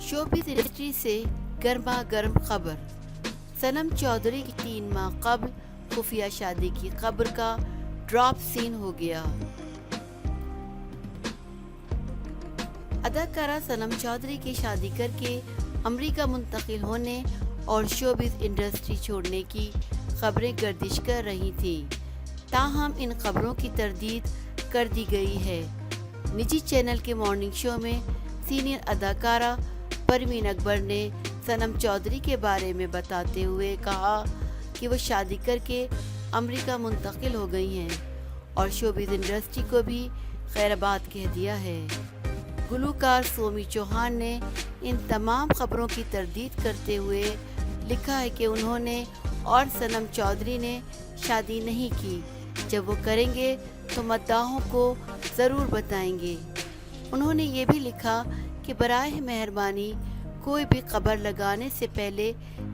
Showbiz industry से गर्मा गर्म खबर। सनम चौधरी की 3 माह कबल खुफिया शादी की खबर का ड्रॉप सीन हो गया। अदाकारा सनम चौधरी की शादी करके अमेरिका मुंतकिल होने और शोबिस इंडस्ट्री छोड़ने की खबरें गर्दिश कर रही थीं। ताहम इन खबरों की तरदीद कर दी गई है। निजी चैनल के मॉर्निंग शो में सीनियर अदाकारा परवीन अकबर ने सनम चौधरी के बारे में बताते हुए कहा कि वो शादी करके अमेरिका मुंतकिल हो गई हैं और शोबिस इंडस्ट्री को भी खैरबाद कह दिया है। गुलूकार सोमी चौहान ने इन तमाम खबरों की तरदीद करते हुए लिखा है कि उन्होंने और सनम चौधरी ने शादी नहीं की। जब वो करेंगे तो मद्दाहों को ज़रूर बताएंगे। उन्होंने ये भी लिखा कि बराए मेहरबानी कोई भी खबर लगाने से पहले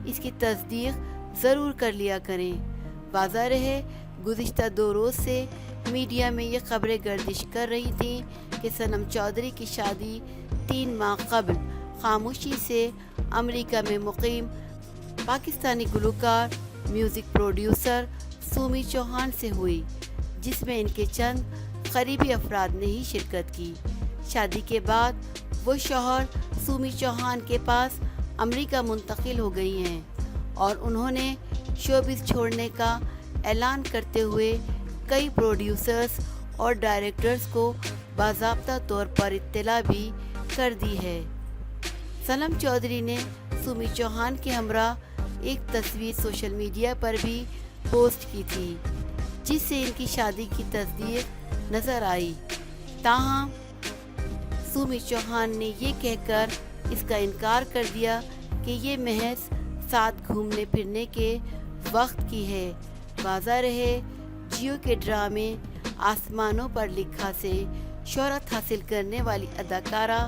इसकी तस्दीक ज़रूर कर लिया करें। वाज़ा रहे, गुज़िश्ता 2 रोज़ से मीडिया में ये खबरें गर्दिश कर रही थीं कि सनम चौधरी की शादी 3 माह कबल खामोशी से अमेरिका में मुकीम पाकिस्तानी गुलूकार म्यूज़िक प्रोड्यूसर सोमी चौहान से हुई, जिसमें इनके चंद करीबी अफराद ने ही शिरकत की। शादी के बाद वो शौहर सोमी चौहान के पास अमेरिका मुंतकिल हो गई हैं और उन्होंने शोबिस छोड़ने का ऐलान करते हुए कई प्रोड्यूसर्स और डायरेक्टर्स को बाज़ाब्ता तौर पर इत्तला भी कर दी है। सनम चौधरी ने सोमी चौहान के हमरा एक तस्वीर सोशल मीडिया पर भी पोस्ट की थी, जिससे इनकी शादी की तस्दीक नज़र आई। ताहम सोमी चौहान ने ये कहकर इसका इनकार कर दिया कि ये महज साथ घूमने फिरने के वक्त की है। वाज़ा रहे, जियो के ड्रामे आसमानों पर लिखा से शोहरत हासिल करने वाली अदाकारा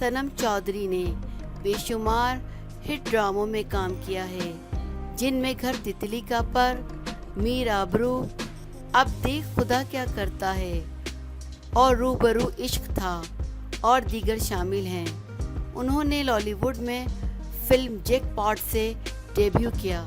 सनम चौधरी ने बेशुमार हिट ड्रामों में काम किया है, जिनमें घर तितली का पर, मीर आबरू, अब देख खुदा क्या करता है और रूबरू इश्क था और दीगर शामिल हैं। उन्होंने लॉलीवुड में फिल्म जैकपॉट से डेब्यू किया।